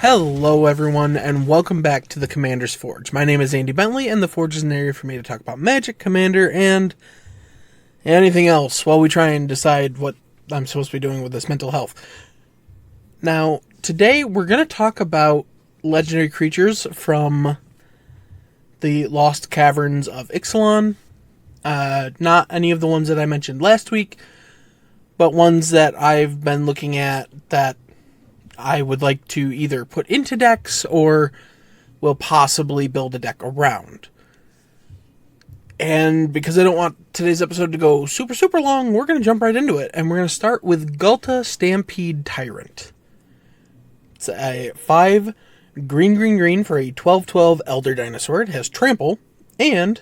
Hello everyone, and welcome back to the Commander's Forge. My name is Andy Bentley, and the Forge is an area for me to talk about Magic, Commander, and anything else while we try and decide what I'm supposed to be doing with this mental health. Now, today we're going to talk about legendary creatures from the Lost Caverns of Ixalan. Not any of the ones that I mentioned last week, but ones that I've been looking at that I would like to either put into decks or will possibly build a deck around. And because I don't want today's episode to go super long, we're going to jump right into it. And we're going to start with Ghalta Stampede Tyrant. It's a 5 green for a 12/12 Elder Dinosaur. It has Trample. And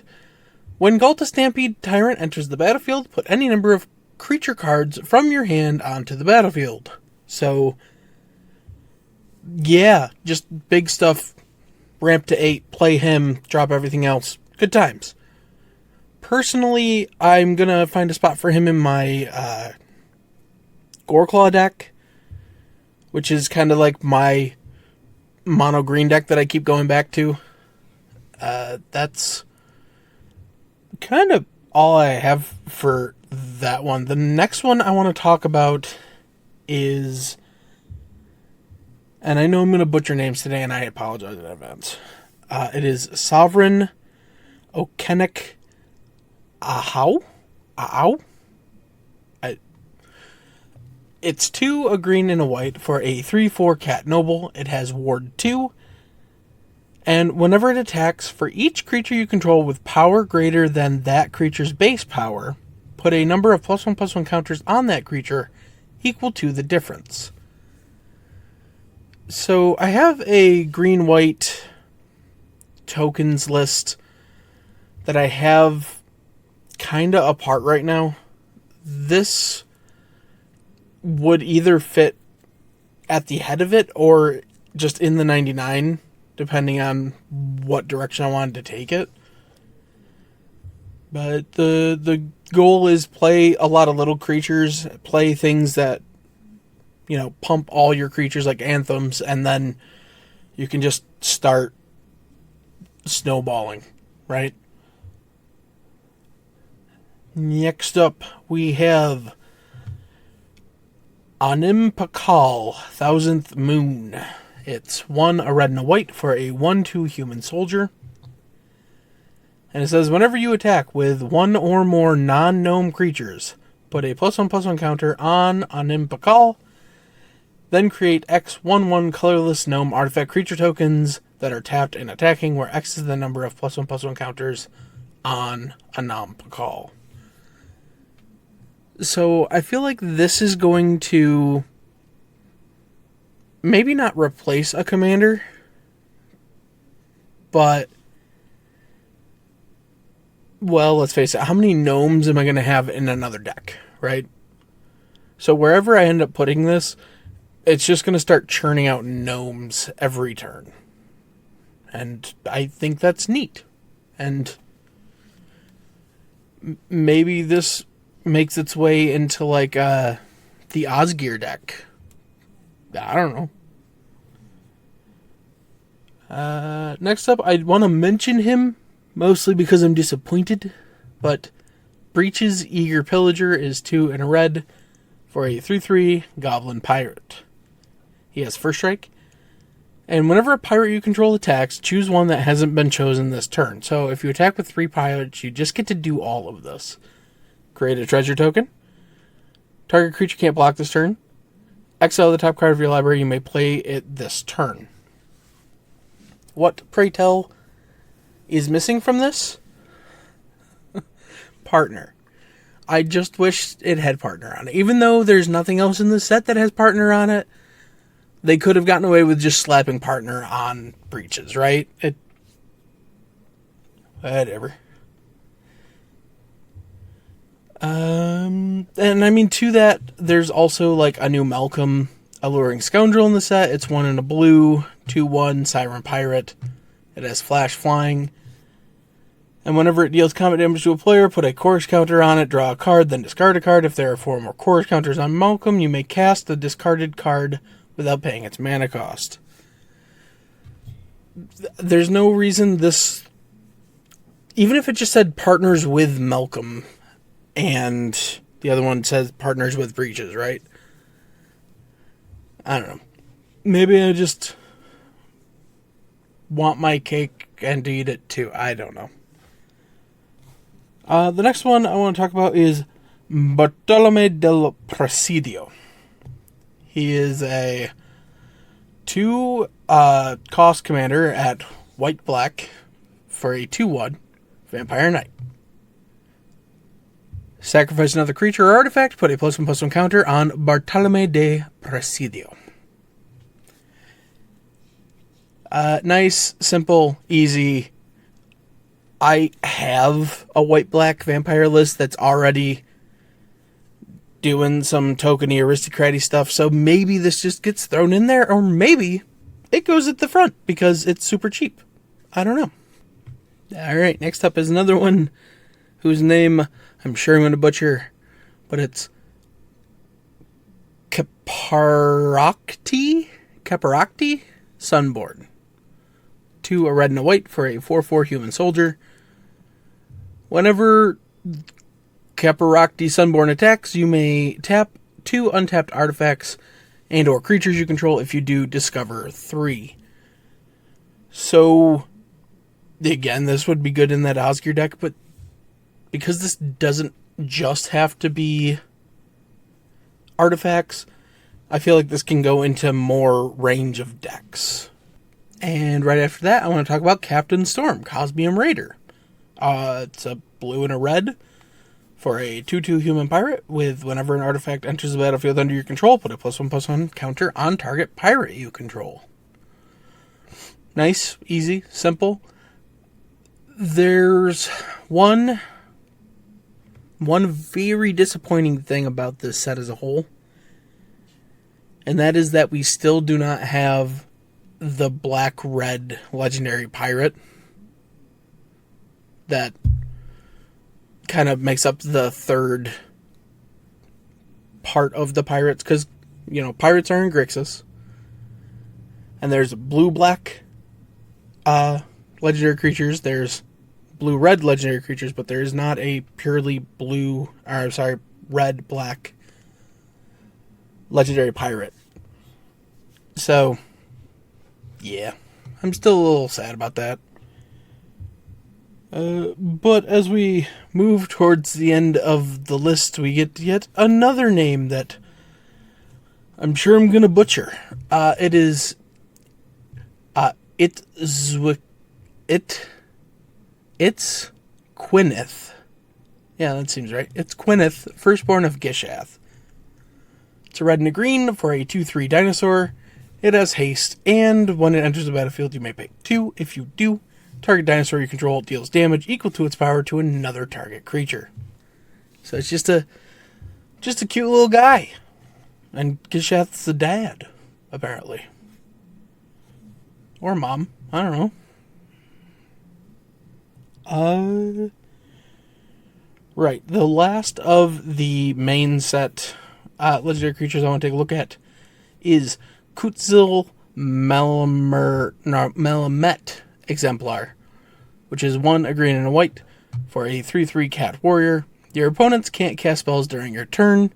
when Ghalta Stampede Tyrant enters the battlefield, put any number of creature cards from your hand onto the battlefield. So yeah, just big stuff. Ramp to 8, play him, drop everything else. Good times. Personally, I'm going to find a spot for him in my Goreclaw deck, which is kind of like my mono green deck that I keep going back to. That's kind of all I have for that one. The next one I want to talk about is, and I know I'm going to butcher names today, and I apologize in advance. It is Sovereign Okenek Ahau? It's 2, a green and a white for a 3/4 Cat Noble. It has Ward 2. And whenever it attacks, for each creature you control with power greater than that creature's base power, put a number of +1/+1 counters on that creature equal to the difference. So I have a green-white tokens list that I have kind of apart right now. This would either fit at the head of it or just in the 99, depending on what direction I wanted to take it. But the goal is play a lot of little creatures, play things that, pump all your creatures like anthems, and then you can just start snowballing, right? Next up, we have Animpakal, 1000th Moon. It's 1, a red and a white for a 1/2 human soldier. And it says, whenever you attack with one or more non-gnome creatures, put a +1/+1 counter on Animpakal. Then create X 1/1 colorless gnome artifact creature tokens that are tapped and attacking, where X is the number of +1/+1 counters on Animpakal. So I feel like this is going to maybe not replace a commander, but, well, let's face it, how many gnomes am I going to have in another deck, right? So wherever I end up putting this, it's just going to start churning out gnomes every turn. And I think that's neat. And maybe this makes its way into, like, the Osgear deck. I don't know. Next up, I want to mention him, mostly because I'm disappointed. But Breach's Eager Pillager is 2 and a red for a 3/3 Goblin Pirate. He has First Strike. And whenever a pirate you control attacks, choose one that hasn't been chosen this turn. So if you attack with 3 pirates, you just get to do all of this. Create a treasure token. Target creature can't block this turn. Exile the top card of your library. You may play it this turn. What, pray tell, is missing from this? Partner. I just wish it had partner on it. Even though there's nothing else in the set that has partner on it, they could have gotten away with just slapping partner on Breaches, right? Whatever. And I mean, to that, there's also like a new Malcolm Alluring Scoundrel in the set. It's 1 and a blue, 2/1 Siren Pirate. It has Flash Flying. And whenever it deals combat damage to a player, put a chorus counter on it, draw a card, then discard a card. If there are 4 more chorus counters on Malcolm, you may cast the discarded card without paying its mana cost. there's no reason this, even if it just said partners with Malcolm and the other one says partners with Breaches, right? I don't know. Maybe I just want my cake and to eat it too. I don't know. The next one I want to talk about is Bartolome del Presidio. He is a 2 cost commander at white-black for a 2/1 Vampire Knight. Sacrifice another creature or artifact, put a +1/+1 counter on Bartolome de Presidio. Nice, simple, easy. I have a white-black vampire list that's already doing some tokeny aristocratic stuff, so maybe this just gets thrown in there, or maybe it goes at the front because it's super cheap. I don't know. Alright, next up is another one whose name I'm sure I'm going to butcher, but it's Caparocti Sunborn. 2, a red and a white for a 4/4 human soldier. Whenever Caparocti Sunborn attacks, you may tap 2 untapped artifacts and or creatures you control. If you do, discover 3. So, again, this would be good in that Osgir deck, but because this doesn't just have to be artifacts, I feel like this can go into more range of decks. And right after that, I want to talk about Captain Storm, Cosmium Raider. It's a blue and a red for a 2/2 human pirate with whenever an artifact enters the battlefield under your control, put a +1/+1 counter on target pirate you control. Nice, easy, simple. There's one very disappointing thing about this set as a whole, and that is that we still do not have the black-red legendary pirate that kind of makes up the third part of the pirates, because, you know, pirates are in Grixis, and there's blue-black legendary creatures, there's blue-red legendary creatures, but there is not a purely red-black legendary pirate. So, yeah, I'm still a little sad about that. But as we move towards the end of the list, we get yet another name that I'm sure I'm going to butcher. It is It's Quineth. Yeah, that seems right. It's Quineth, firstborn of Gishath. It's a red and a green for a 2/3 dinosaur. It has haste, and when it enters the battlefield, you may pay 2. If you do, target dinosaur you control deals damage equal to its power to another target creature. So it's just a cute little guy. And Gishath's the dad, apparently. Or mom. I don't know. Right. The last of the main set legendary creatures I want to take a look at is Kutzil Melamet Exemplar, which is 1, a green and a white for a 3/3 cat warrior. Your opponents can't cast spells during your turn.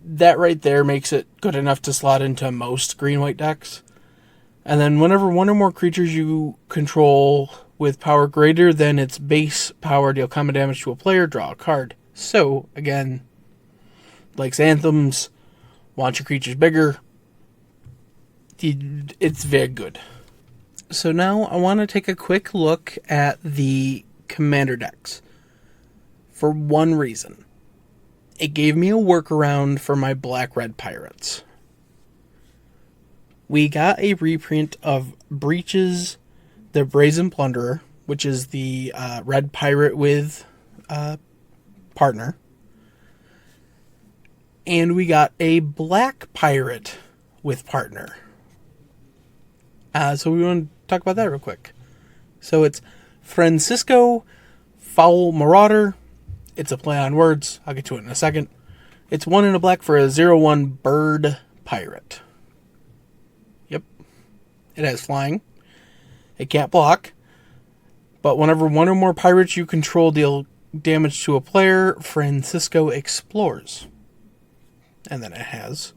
That right there makes it good enough to slot into most green-white decks. And then whenever one or more creatures you control with power greater than its base power deal combat damage to a player, draw a card. So, again, like Anthems, want your creatures bigger. It's very good. So now I want to take a quick look at the commander decks. For one reason. It gave me a workaround for my black-red pirates. We got a reprint of Breaches, the Brazen Plunderer, which is the red pirate with partner. And we got a black pirate with partner. So we want to talk about that real quick. So it's Francisco Foul Marauder. It's a play on words. I'll get to it in a second. It's 1 and a black for a 0/1 bird pirate. Yep. It has flying. It can't block, but whenever one or more pirates you control deal damage to a player, Francisco explores. And then it has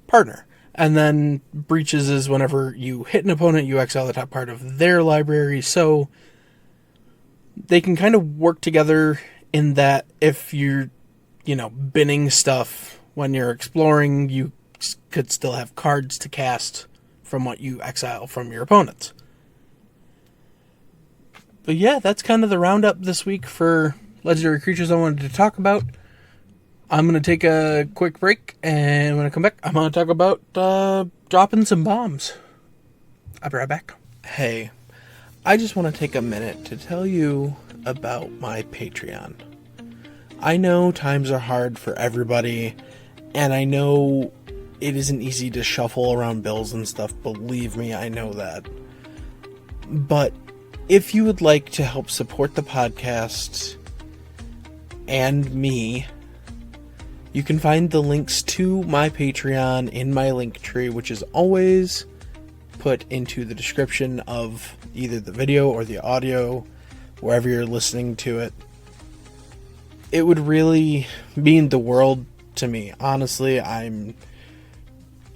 partner. And then breaches is whenever you hit an opponent, you exile the top part of their library. So they can kind of work together in that if you're, binning stuff when you're exploring, you could still have cards to cast from what you exile from your opponents. But yeah, that's kind of the roundup this week for legendary creatures I wanted to talk about. I'm going to take a quick break, and when I come back, I'm going to talk about dropping some bombs. I'll be right back. Hey, I just want to take a minute to tell you about my Patreon. I know times are hard for everybody, and I know it isn't easy to shuffle around bills and stuff. Believe me, I know that. But if you would like to help support the podcast and me, you can find the links to my Patreon in my link tree, which is always put into the description of either the video or the audio, wherever you're listening to it. It would really mean the world to me. Honestly, I'm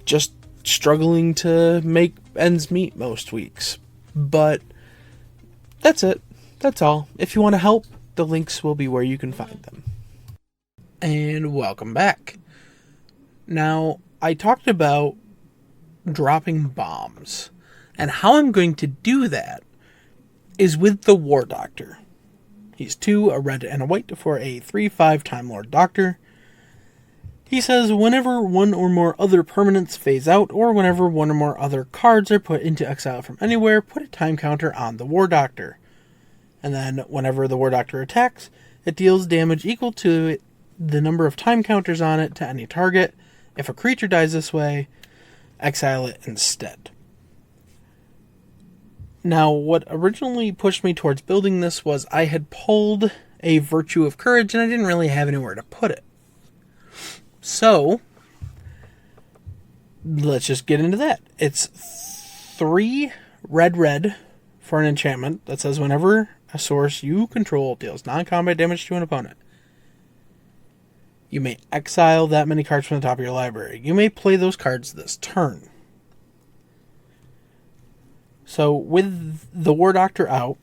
just struggling to make ends meet most weeks. But that's it. That's all. If you want to help, the links will be where you can find them. And welcome back. Now, I talked about dropping bombs. And how I'm going to do that is with the War Doctor. He's 2, a red and a white for a 3/5 Time Lord Doctor. He says whenever one or more other permanents phase out, or whenever one or more other cards are put into exile from anywhere, put a time counter on the War Doctor. And then whenever the War Doctor attacks, it deals damage equal to the number of time counters on it to any target. If a creature dies this way, exile it instead. Now, what originally pushed me towards building this was I had pulled a Virtue of Courage, and I didn't really have anywhere to put it. So, let's just get into that. It's 3 red for an enchantment that says whenever a source you control deals non-combat damage to an opponent, you may exile that many cards from the top of your library. You may play those cards this turn. So, with the War Doctor out,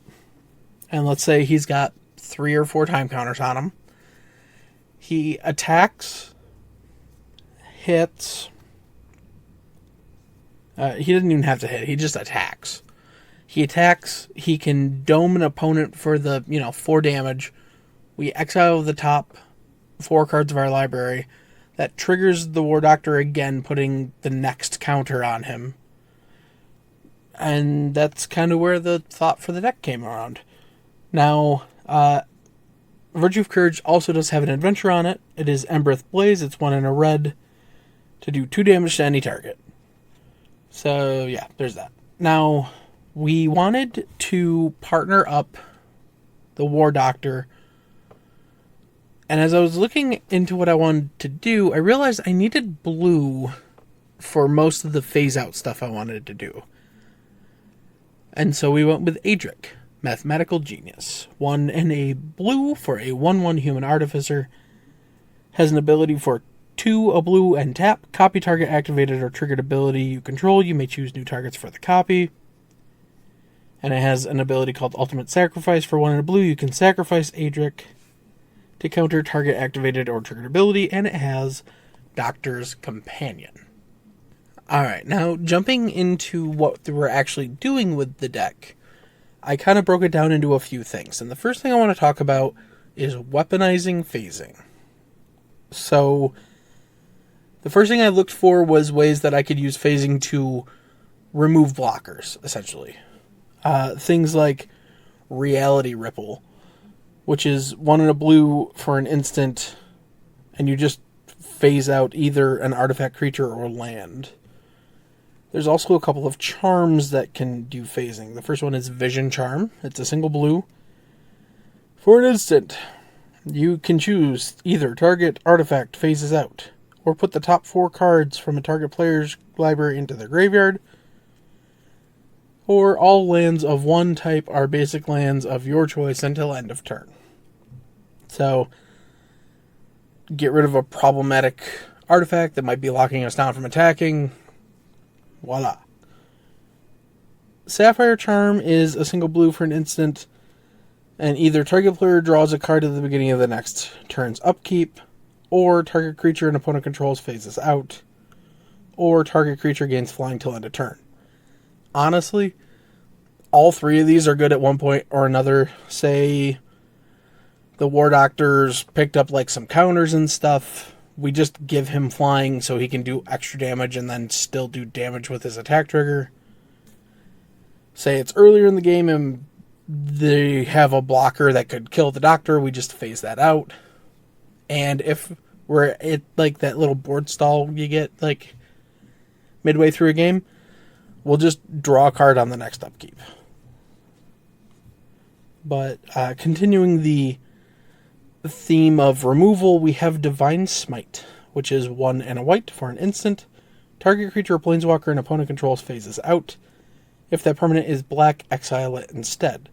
and let's say he's got 3 or 4 time counters on him, he attacks, hits. He doesn't even have to hit. He just attacks. He attacks. He can dome an opponent for the, 4 damage. We exile the top 4 cards of our library. That triggers the War Doctor again, putting the next counter on him. And that's kind of where the thought for the deck came around. Now, Virtue of Courage also does have an adventure on it. It is Embereth Blaze. It's 1 and a red to do 2 damage to any target. So, yeah, there's that. Now, we wanted to partner up the War Doctor. And as I was looking into what I wanted to do, I realized I needed blue for most of the phase-out stuff I wanted to do. And so we went with Adric, Mathematical Genius. 1 and a blue for a 1/1 Human Artificer. Has an ability for 2, a blue, and tap. Copy target activated or triggered ability you control. You may choose new targets for the copy. And it has an ability called Ultimate Sacrifice. For 1 and a blue, you can sacrifice Adric to counter target activated or triggered ability. And it has Doctor's Companion. Alright, now jumping into what we're actually doing with the deck, I kind of broke it down into a few things. And the first thing I want to talk about is weaponizing phasing. So, the first thing I looked for was ways that I could use phasing to remove blockers, essentially. Things like Reality Ripple, which is 1 and a blue for an instant, and you just phase out either an artifact, creature, or land. There's also a couple of charms that can do phasing. The first one is Vision Charm. It's a single blue. For an instant, you can choose either target artifact phases out, or put the top 4 cards from a target player's library into their graveyard, or all lands of one type are basic lands of your choice until end of turn. So, get rid of a problematic artifact that might be locking us down from attacking. Voila. Sapphire Charm is a single blue for an instant, and either target player draws a card at the beginning of the next turn's upkeep, or target creature an opponent controls phases out, or target creature gains flying till end of turn. Honestly, all three of these are good at one point or another. Say the War Doctor's picked up like some counters and stuff. We just give him flying so he can do extra damage and then still do damage with his attack trigger. Say it's earlier in the game and they have a blocker that could kill the Doctor. We just phase that out. And if we're at like that little board stall you get like midway through a game, we'll just draw a card on the next upkeep. But continuing the theme of removal, we have Divine Smite, which is 1 and a white for an instant. Target creature or planeswalker an opponent controls phases out. If that permanent is black, exile it instead.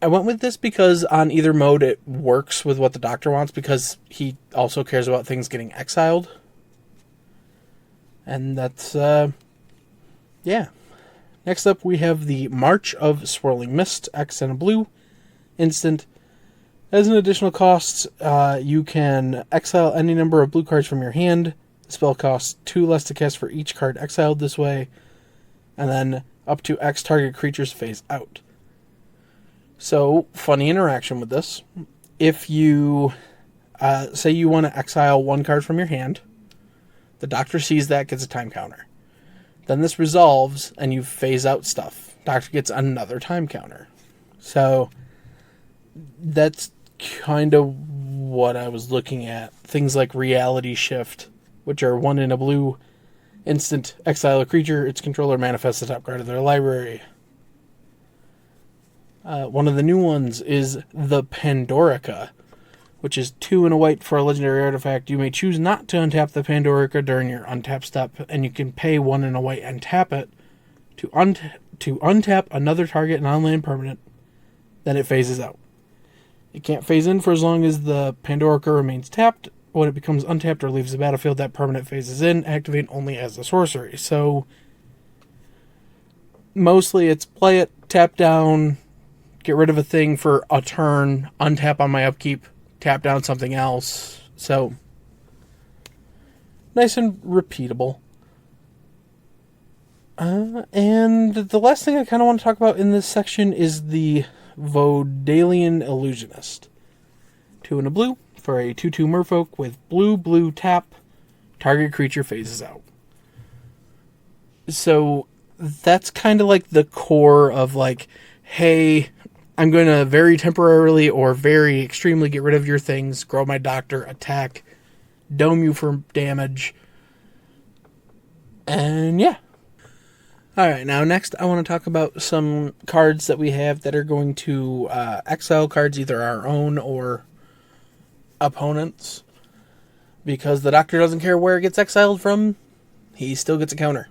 I went with this because on either mode it works with what the Doctor wants, because he also cares about things getting exiled. And that's, yeah. Next up we have the March of Swirling Mist, X and a blue, instant. As an additional cost, you can exile any number of blue cards from your hand. The spell costs 2 less to cast for each card exiled this way, and then up to X target creatures phase out. So, funny interaction with this. If you, say you want to exile one card from your hand, the Doctor sees that, gets a time counter. Then this resolves, and you phase out stuff. Doctor gets another time counter. So, that's kind of what I was looking at. Things like Reality Shift, which are 1 in a blue, instant, exile a creature, its controller manifests the top card of their library. One of the new ones is the Pandorica, which is 2 and a white for a legendary artifact. You may choose not to untap the Pandorica during your untap step, and you can pay 1 and a white and tap it to untap another target non-land permanent. Then it phases out. It can't phase in for as long as the Pandorica remains tapped. When it becomes untapped or leaves the battlefield, that permanent phases in, activate only as a sorcery. So, mostly it's play it, tap down, get rid of a thing for a turn, untap on my upkeep, tap down something else. So, nice and repeatable. And the last thing I kind of want to talk about in this section is the Vodalian Illusionist. 2 and a blue for a 2/2 merfolk with blue tap. Target creature phases out. So that's kind of like the core of like, hey, I'm going to very temporarily or very extremely get rid of your things, grow my Doctor, attack, dome you for damage. And yeah. Alright, now next I want to talk about some cards that we have that are going to exile cards, either our own or opponents. Because the Doctor doesn't care where it gets exiled from, he still gets a counter.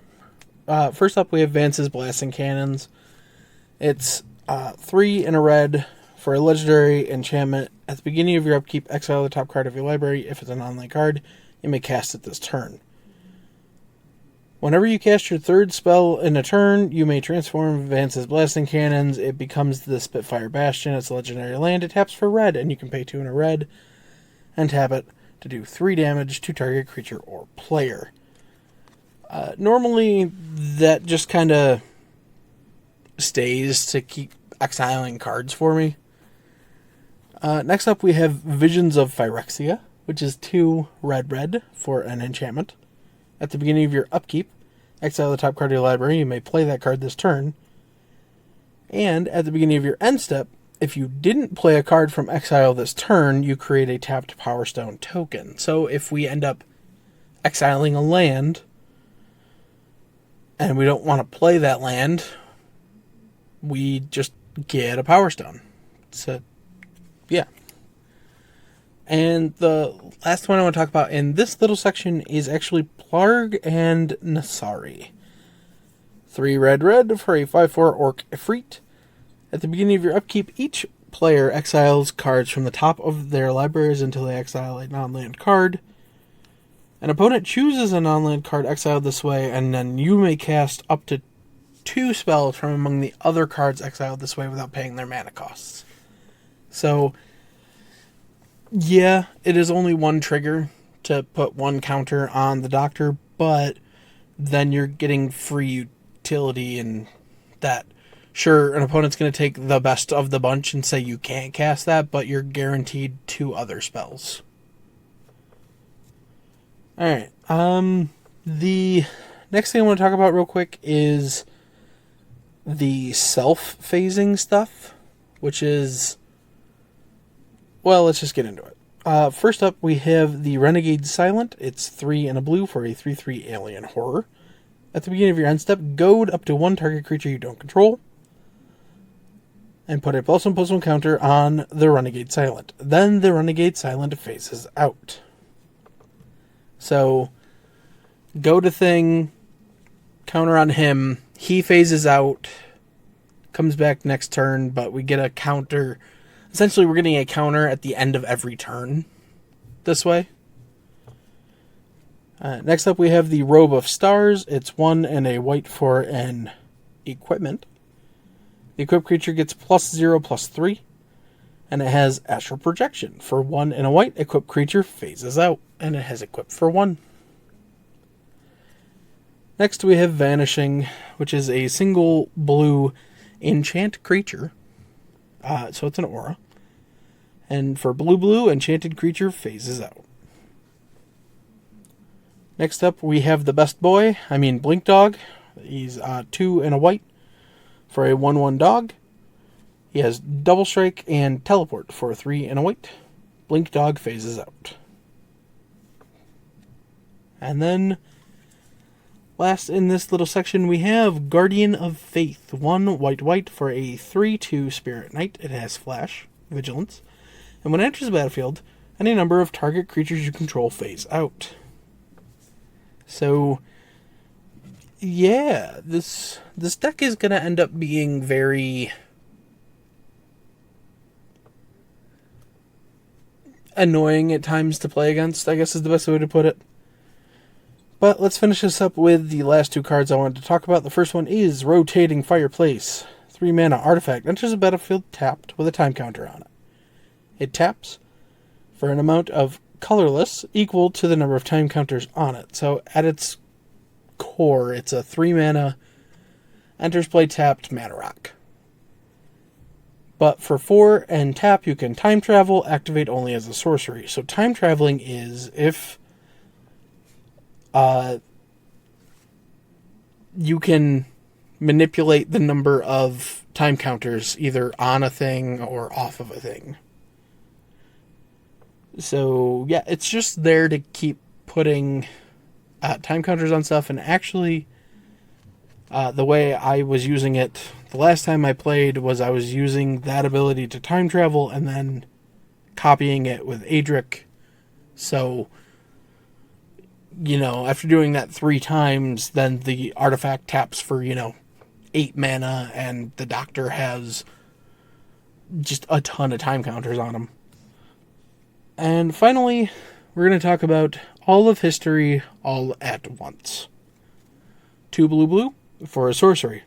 First up we have Vance's Blasting Cannons. It's 3 and a red for a legendary enchantment. At the beginning of your upkeep, exile the top card of your library. If it's a non-land card, you may cast it this turn. Whenever you cast your third spell in a turn, you may transform Vance's Blasting Cannons. It becomes the Spitfire Bastion. It's a legendary land. It taps for red, and you can pay 2 and a red and tap it to do 3 damage to target creature or player. Normally, that just kind of stays to keep exiling cards for me. Next up, we have Visions of Phyrexia, which is 2 red for an enchantment. At the beginning of your upkeep, exile the top card of your library. You may play that card this turn. And at the beginning of your end step, if you didn't play a card from exile this turn, you create a tapped Power Stone token. So if we end up exiling a land, and we don't want to play that land, we just get a Power Stone. So, yeah. And the last one I want to talk about in this little section is actually Plarg and Nasari. 3 red red for a 5/4 Orc Efreet. At the beginning of your upkeep, each player exiles cards from the top of their libraries until they exile a non-land card. An opponent chooses a non-land card exiled this way, and then you may cast up to 2 spells from among the other cards exiled this way without paying their mana costs. So, yeah, it is only one trigger to put 1 counter on the Doctor, but then you're getting free utility and that. Sure, an opponent's going to take the best of the bunch and say you can't cast that, but you're guaranteed 2 other spells. Alright, the next thing I want to talk about real quick is the self-phasing stuff, which is, well, let's just get into it. First up, we have the Renegade Silent. It's 3 and a blue for a 3/3 alien horror. At the beginning of your end step, goad up to 1 target creature you don't control, and put a +1/+1 counter on the Renegade Silent. Then the Renegade Silent phases out. So, go to thing, counter on him, he phases out, comes back next turn, but we get a counter. Essentially, we're getting a counter at the end of every turn this way. Next up, we have the Robe of Stars. It's 1 and a white for an equipment. The equipped creature gets +0/+3, and it has Astral Projection. For 1 and a white, equipped creature phases out, and it has equipped for 1. Next, we have Vanishing, which is a single blue enchant creature. So it's an aura. And for blue, enchanted creature phases out. Next up, we have the best boy, Blink Dog. He's 2 and a white for a 1/1 dog. He has Double Strike and Teleport for 3 and a white. Blink Dog phases out. And then, last in this little section, we have Guardian of Faith. 1 white for a 3/2 Spirit Knight. It has Flash, Vigilance. And when it enters the battlefield, any number of target creatures you control phase out. So, yeah, this deck is going to end up being very annoying at times to play against, I guess is the best way to put it. But let's finish this up with the last 2 cards I wanted to talk about. The first one is Rotating Fireplace. 3 mana artifact. Enters the battlefield tapped with a time counter on it. It taps for an amount of colorless equal to the number of time counters on it. So at its core, it's a 3 mana, enters play tapped mana rock. But for 4 and tap, you can time travel, activate only as a sorcery. So time traveling is if you can manipulate the number of time counters either on a thing or off of a thing. So, yeah, it's just there to keep putting time counters on stuff. And actually, the way I was using it the last time I played was I was using that ability to time travel and then copying it with Adric. So, after doing that 3 times, then the artifact taps for, 8 mana, and the Doctor has just a ton of time counters on him. And finally, we're going to talk about all of history all at once. 2 blue for a sorcery.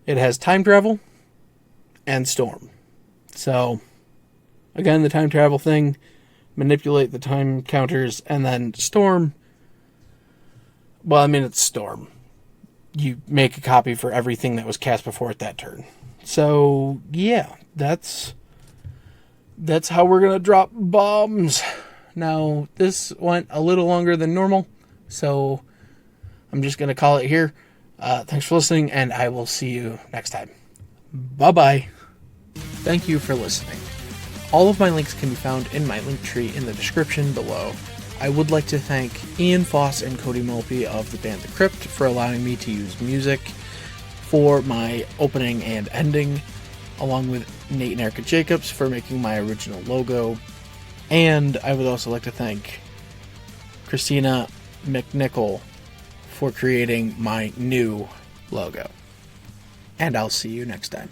It has time travel and storm. So, again, the time travel thing, manipulate the time counters, and then storm. Well, it's storm. You make a copy for everything that was cast before it that turn. So, yeah, that's how we're going to drop bombs. Now, this went a little longer than normal, so I'm just going to call it here. Thanks for listening, and I will see you next time. Bye-bye. Thank you for listening. All of my links can be found in my link tree in the description below. I would like to thank Ian Foss and Cody Mulpey of the band The Crypt for allowing me to use music for my opening and ending, along with Nate and Erica Jacobs for making my original logo. And I would also like to thank Christina McNichol for creating my new logo. And I'll see you next time.